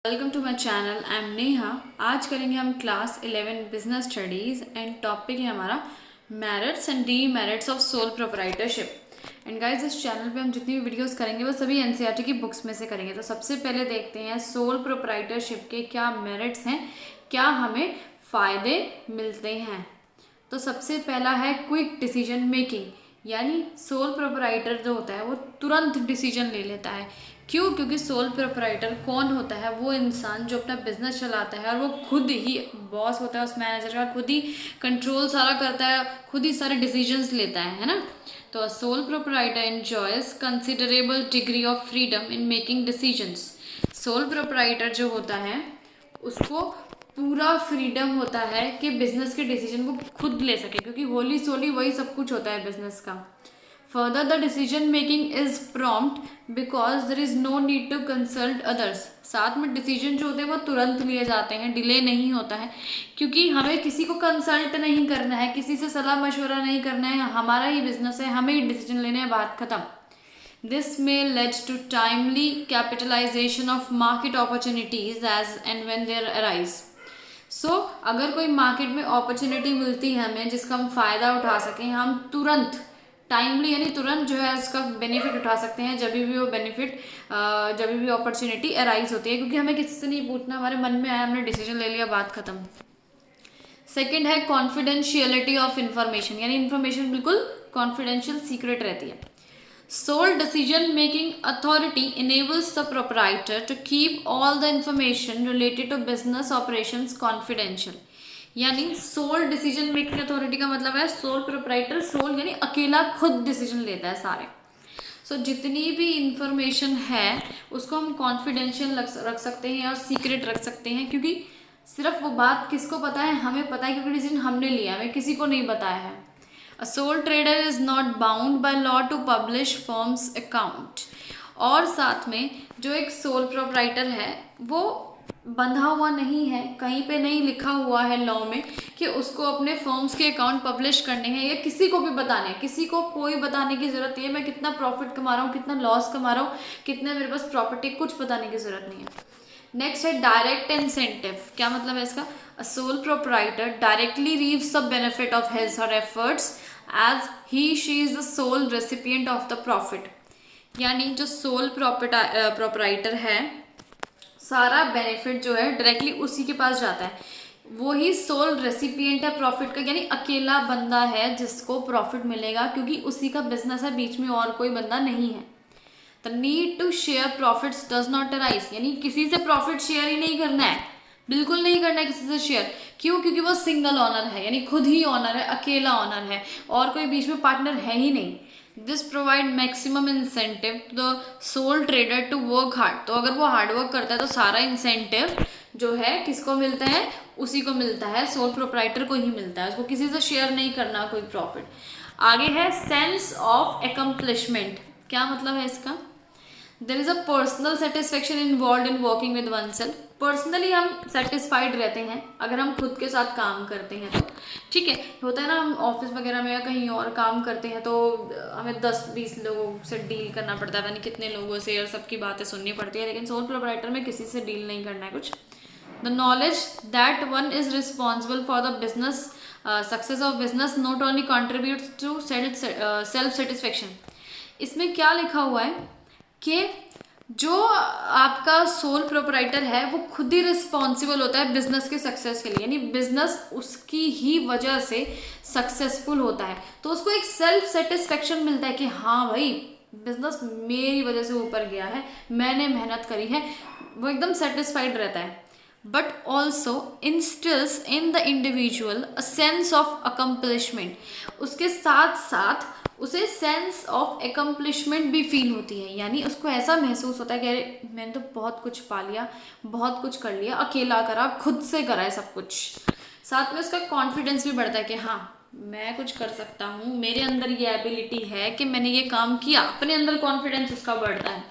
Welcome to my channel. I am Neha. आज करेंगे हम class 11 business studies and topic है हमारा merits and demerits of sole proprietorship. And guys इस channel पे हम जितनी भी वीडियोस करेंगे वो सभी एनसीईआरटी की बुक्स में से करेंगे। तो सबसे पहले देखते हैं सोल प्रोप्राइटरशिप के क्या मेरिट्स हैं, क्या हमें फ़ायदे मिलते हैं। तो सबसे पहला है क्विक डिसीजन मेकिंग, यानी सोल प्रोप्राइटर जो होता है वो तुरंत डिसीजन ले लेता है। क्यों? क्योंकि सोल प्रोप्राइटर कौन होता है? वो इंसान जो अपना बिजनेस चलाता है और वो खुद ही बॉस होता है उस मैनेजर का, खुद ही कंट्रोल सारा करता है, खुद ही सारे डिसीजंस लेता है ना। तो sole proprietor enjoys considerable degree of freedom in making decisions. Soul proprietor जो होता है उसको पूरा फ्रीडम होता है कि बिजनेस के डिसीजन वो खुद ले सके, क्योंकि होली सोली वही सब कुछ होता है बिजनेस का। Further the decision making is prompt because there is no need to consult others. साथ में डिसीजन जो होते हैं वो तुरंत लिए जाते हैं, डिले नहीं होता है, क्योंकि हमें किसी को कंसल्ट नहीं करना है, किसी से सलाह मशवरा नहीं करना है, हमारा ही बिजनेस है, हमें ही डिसीजन लेने हैं, बात खत्म। This may lead to timely capitalization of market opportunities as and when they arise. अगर कोई मार्केट में अपॉर्चुनिटी मिलती है हमें जिसका हम फ़ायदा उठा सकें, हम तुरंत टाइमली यानी तुरंत जो है उसका बेनिफिट उठा सकते हैं जब भी वो बेनिफिट जब भी अपॉर्चुनिटी अराइज होती है, क्योंकि हमें किसी से नहीं पूछना, हमारे मन में आया हमने डिसीजन ले लिया, बात खत्म। सेकेंड है कॉन्फिडेंशियलिटी ऑफ इंफॉर्मेशन, यानी इन्फॉर्मेशन बिल्कुल कॉन्फिडेंशियल सीक्रेट रहती है। Sole decision making authority enables the proprietor to keep all the information related to business operations confidential। यानी सोल डिसीजन मेकिंग अथॉरिटी का मतलब है सोल प्रोप्राइटर, सोल यानी अकेला खुद डिसीजन लेता है सारे। जितनी भी इंफॉर्मेशन है उसको हम कॉन्फिडेंशियल रख सकते हैं और सीक्रेट रख सकते हैं, क्योंकि सिर्फ वो बात किसको पता है? हमें पता है, क्योंकि डिसीजन हमने लिया, हमें किसी को नहीं बताया है। A sole trader is not bound by law to publish firm's account। और साथ में जो एक सोल प्रोप्राइटर है वो बंधा हुआ नहीं है, कहीं पे नहीं लिखा हुआ है लॉ में कि उसको अपने फर्म्स के अकाउंट पब्लिश करने हैं या किसी को भी बताने हैं। किसी को कोई बताने की ज़रूरत नहीं है, मैं कितना प्रॉफिट कमा रहा हूँ, कितना लॉस कमा रहा हूँ, कितने मेरे पास प्रॉपर्टी, कुछ बताने की ज़रूरत नहीं है। नेक्स्ट है डायरेक्ट इंसेंटिव। क्या मतलब है इसका? A sole proprietor directly reaps the benefit of his or efforts as he she is the sole recipient of the profit. यानी जो सोल प्रोप्राइटर है सारा बेनिफिट जो है डायरेक्टली उसी के पास जाता है, वो ही सोल रेसिपिएंट है प्रॉफिट का, यानी अकेला बंदा है जिसको प्रॉफिट मिलेगा, क्योंकि उसी का बिजनेस है, बीच में और कोई बंदा नहीं है। The need to share profits does not arise, यानी किसी से प्रॉफिट शेयर ही नहीं करना है, बिल्कुल नहीं करना है किसी से शेयर। क्यों? क्योंकि वो सिंगल ऑनर है, यानी खुद ही ऑनर है, अकेला ऑनर है और कोई बीच में पार्टनर है ही नहीं। This provide maximum incentive the sole trader to work hard. तो अगर वो हार्ड वर्क करता है तो सारा इंसेंटिव जो है किसको मिलता है? उसी को मिलता है, सोल प्रोप्राइटर को ही मिलता है, उसको किसी से शेयर नहीं करना कोई प्रॉफिट। आगे है सेंस ऑफ एकम्प्लिशमेंट। क्या मतलब है इसका? There is a personal satisfaction involve in working with one self. Personally हम सेटिस्फाइड रहते हैं अगर हम खुद के साथ काम करते हैं तो, ठीक है। होता है ना, हम ऑफिस वगैरह में या कहीं और काम करते हैं तो हमें 10-20 लोगों से डील करना पड़ता है, यानी कितने लोगों से, और सबकी बातें सुननी पड़ती है। लेकिन सोल प्रोप्राइटर में किसी से डील नहीं करना है कुछ। The knowledge that one is responsible for the business success of business not only contributes to self satisfaction. इसमें क्या लिखा हुआ है कि जो आपका सोल प्रोप्राइटर है वो खुद ही रिस्पॉन्सिबल होता है बिजनेस के सक्सेस के लिए, यानी बिजनेस उसकी ही वजह से सक्सेसफुल होता है, तो उसको एक सेल्फ सेटिस्फेक्शन मिलता है कि हाँ भाई बिजनेस मेरी वजह से ऊपर गया है, मैंने मेहनत करी है, वो एकदम सेटिस्फाइड रहता है। But also instils in the individual a sense of accomplishment. उसके साथ साथ उसे सेंस ऑफ एकम्प्लिशमेंट भी फील होती है, यानी उसको ऐसा महसूस होता है कि अरे मैंने तो बहुत कुछ पा लिया, बहुत कुछ कर लिया, अकेला करा, खुद से करा है सब कुछ। साथ में उसका कॉन्फिडेंस भी बढ़ता है कि हाँ मैं कुछ कर सकता हूँ, मेरे अंदर ये एबिलिटी है कि मैंने ये काम किया, अपने अंदर कॉन्फिडेंस उसका बढ़ता है।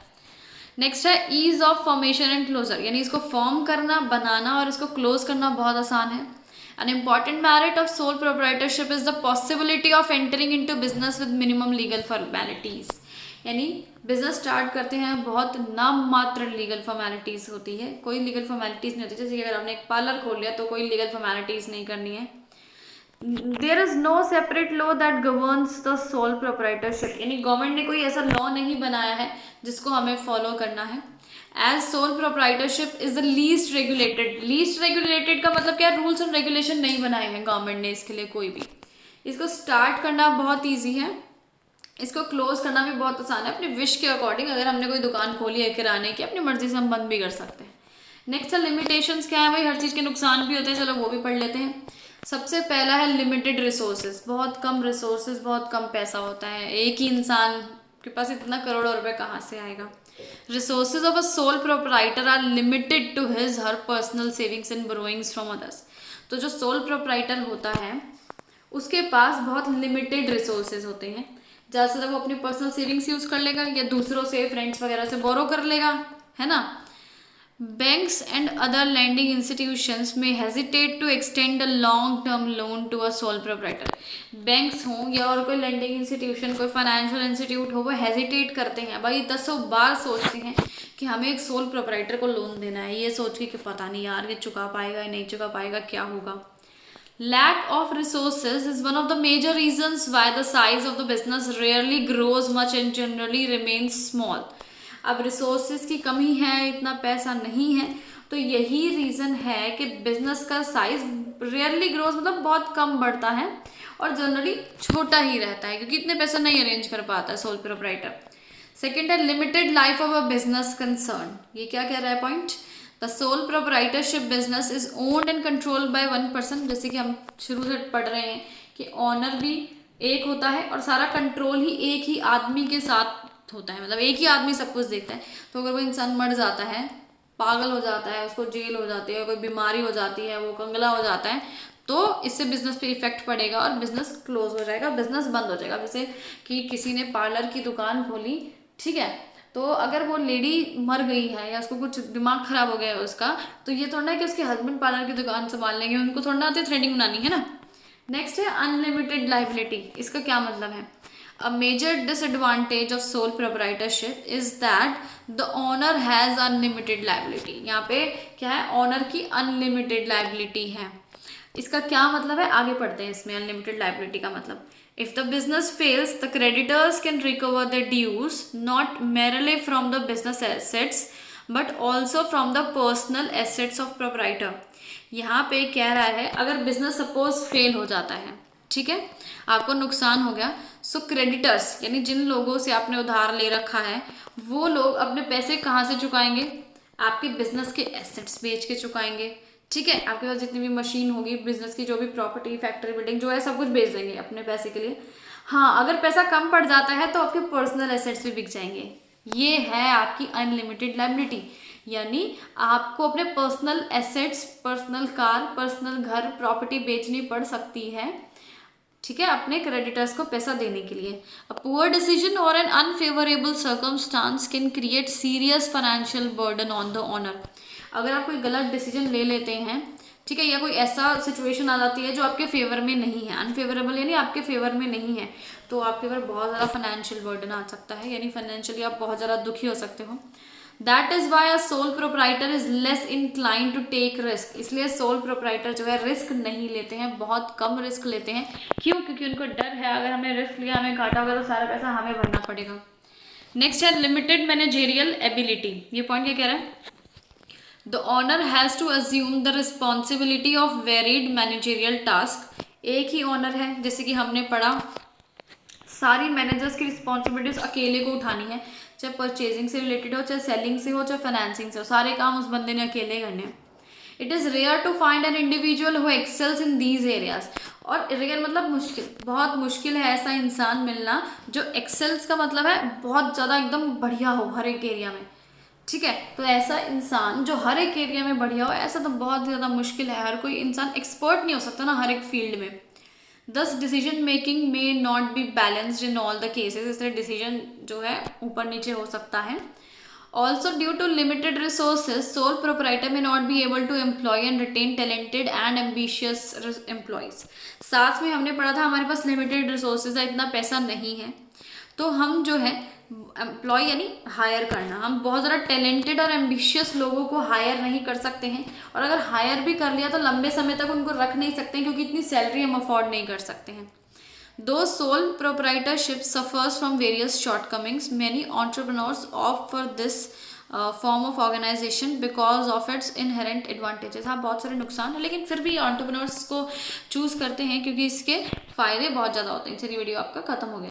नेक्स्ट है ease of formation and closure, यानी इसको फॉर्म करना, बनाना और इसको क्लोज करना बहुत आसान है। An important merit of sole proprietorship is the possibility of entering into business with minimum legal formalities। यानी बिजनेस स्टार्ट करते हैं, बहुत नाम मात्र लीगल फॉर्मेलिटीज़ होती है, कोई लीगल फॉर्मेलिटीज़ नहीं होती। जैसे कि अगर आपने एक पार्लर खोल लिया तो कोई लीगल फॉर्मेलिटीज़ नहीं करनी है। There is no separate law that governs the sole proprietorship, यानी गवर्नमेंट ने कोई ऐसा लॉ नहीं बनाया है जिसको हमें फॉलो करना है। As sole proprietorship is the least regulated. Least regulated का मतलब क्या है, रूल्स एंड रेगुलेशन नहीं बनाए हैं गवर्नमेंट ने इसके लिए कोई भी। इसको स्टार्ट करना बहुत ईजी है, इसको क्लोज करना भी बहुत आसान है अपनी विश के अकॉर्डिंग। अगर हमने कोई दुकान खोली है किराने की, अपनी मर्जी से हम बंद भी कर सकते हैं। नेक्स्ट है लिमिटेशंस। क्या है भाई, हर चीज़ के नुकसान भी होते हैं, चलो वो भी पढ़ लेते हैं। सबसे पहला है लिमिटेड रिसोर्सेज। बहुत कम रिसोर्सेज, बहुत कम पैसा होता है, एक ही इंसान के पास इतना करोड़ों रुपए कहाँ से आएगा। Resources of a sole proprietor are limited to his her personal savings and borrowings from others. तो जो सोल प्रोप्राइटर होता है उसके पास बहुत लिमिटेड रिसोर्सेज होते हैं। ज़्यादा से ज़्यादा वो अपनी पर्सनल सेविंग्स यूज़ कर लेगा या दूसरों से, फ्रेंड्स वगैरह से बोरो कर लेगा, है ना। Banks and other lending institutions may hesitate to extend a long-term loan to a sole proprietor. Banks हों या और कोई lending institution, कोई financial institute हो, वो hesitate करते हैं भाई, 10 बार सोचते हैं कि हमें एक sole proprietor को लोन देना है, ये सोच के कि पता नहीं यार ये चुका पाएगा या नहीं चुका पाएगा, क्या होगा। Lack of resources is one of the major reasons why the size of the business rarely grows much and generally remains small. अब रिसोर्सेज की कमी है, इतना पैसा नहीं है, तो यही रीज़न है कि बिजनेस का साइज रेयरली ग्रोज, मतलब बहुत कम बढ़ता है और जनरली छोटा ही रहता है क्योंकि इतने पैसा नहीं अरेंज कर पाता है सोल प्रोप्राइटर। सेकेंड है limited life of a business concern. ये क्या कह रहा है point, the sole proprietorship business is owned and controlled by one person. जैसे कि हम शुरू से पढ़ रहे हैं कि ऑनर भी एक होता है और सारा कंट्रोल ही एक ही आदमी के साथ होता है, मतलब एक ही आदमी सब कुछ देखता है। तो अगर वो इंसान मर जाता है, पागल हो जाता है, उसको जेल हो जाती है, कोई बीमारी हो जाती है, वो कंगला हो जाता है, तो इससे बिजनेस पे इफेक्ट पड़ेगा और बिजनेस क्लोज हो जाएगा, बिजनेस बंद हो जाएगा। जैसे कि किसी ने पार्लर की दुकान खोली, ठीक है, तो अगर वो लेडी मर गई है या उसको कुछ दिमाग खराब हो गया है उसका, तो ये थोड़ा ना कि उसके हस्बैंड पार्लर की दुकान संभाल लेंगे, उनको थोड़ा ना आती है थ्रेडिंग बनानी, है ना। नेक्स्ट है अनलिमिटेड लाइबिलिटी। इसका क्या मतलब है, A major disadvantage of sole proprietorship is that the owner has unlimited liability. यहाँ पे क्या है, ऑनर की अनलिमिटेड लाइबिलिटी है। इसका क्या मतलब है, आगे पढ़ते हैं इसमें अनलिमिटेड लाइबिलिटी का मतलब। If the business fails, the creditors can recover their dues not merely from the business assets but also from the personal assets of proprietor. यहाँ पे कह रहा है अगर बिजनेस सपोज फेल हो जाता है, ठीक है, आपको नुकसान हो गया, सो क्रेडिटर्स यानी जिन लोगों से आपने उधार ले रखा है वो लोग अपने पैसे कहाँ से चुकाएंगे, आपके बिजनेस के एसेट्स बेच के चुकाएंगे, ठीक है। आपके पास जितनी भी मशीन होगी, बिजनेस की जो भी प्रॉपर्टी, फैक्ट्री, बिल्डिंग जो है, सब कुछ बेच देंगे अपने पैसे के लिए। हाँ, अगर पैसा कम पड़ जाता है तो आपके पर्सनल एसेट्स भी बिक जाएंगे। ये है आपकी अनलिमिटेड लायबिलिटी, यानी आपको अपने personal assets, personal car, personal घर, प्रॉपर्टी बेचनी पड़ सकती है, ठीक है, अपने क्रेडिटर्स को पैसा देने के लिए। अ पुअर डिसीजन और an unfavourable circumstance can create serious financial burden on the owner. अगर आप कोई गलत डिसीजन ले लेते हैं, ठीक है, या कोई ऐसा सिचुएशन आ जाती है जो आपके फेवर में नहीं है, अनफेवरेबल यानी आपके फेवर में नहीं है, तो आपके ऊपर बहुत ज़्यादा फाइनेंशियल बर्डन आ सकता है, यानी फाइनेंशियली आप बहुत ज़्यादा दुखी हो सकते हो। That is why a sole proprietor is less incline to take risk. इसलिए सोल प्रोप्राइटर जो है रिस्क नहीं लेते हैं, बहुत कम रिस्क लेते हैं। क्यों? क्योंकि उनको डर है अगर हमने रिस्क लिया, हमें घाटा होगा तो सारा पैसा हमें भरना पड़ेगा। नेक्स्ट है लिमिटेड मैनेजेरियल एबिलिटी। ये पॉइंट क्या कह रहा है, the owner has to assume the responsibility of varied managerial task. एक ही ऑनर है, जैसे कि हमने पढ़ा, सारी मैनेजर्स की रिस्पॉन्सिबिलिटीज अकेले को उठानी है, चाहे परचेजिंग से रिलेटेड हो, चाहे सेलिंग से हो, चाहे फाइनेंसिंग से हो, सारे काम उस बंदे ने अकेले करने हैं। It is rare to find an individual who excels in these areas. और रेयर मतलब मुश्किल, बहुत मुश्किल है ऐसा इंसान मिलना जो एक्सेल्स का मतलब है बहुत ज़्यादा एकदम बढ़िया हो हर एक एरिया में, ठीक है। तो ऐसा इंसान जो हर एक एरिया में बढ़िया हो, ऐसा तो बहुत ज़्यादा मुश्किल है। हर कोई इंसान एक्सपर्ट नहीं हो सकता ना हर एक फील्ड में। Thus decision making may not be balanced in all the cases. इसलिए डिसीजन जो है ऊपर नीचे हो सकता है। Also due to limited resources, sole proprietor may not be able to employ and retain talented and ambitious employees. साथ में हमने पढ़ा था हमारे पास लिमिटेड रिसोर्सेज है, इतना पैसा नहीं है, तो हम जो है एम्प्लॉय यानी हायर करना, हम बहुत ज़्यादा टैलेंटेड और एम्बिशियस लोगों को हायर नहीं कर सकते हैं, और अगर हायर भी कर लिया तो लंबे समय तक उनको रख नहीं सकते हैं, क्योंकि इतनी सैलरी हम अफोर्ड नहीं कर सकते हैं। Though sole proprietorship suffers from various shortcomings, many entrepreneurs opt for this form of organization because of its inherent advantages। हाँ, बहुत सारे नुकसान है, लेकिन फिर भी entrepreneurs को चूज करते हैं क्योंकि इसके फायदे बहुत ज़्यादा होते हैं। चलिए वीडियो आपका खत्म हो गया।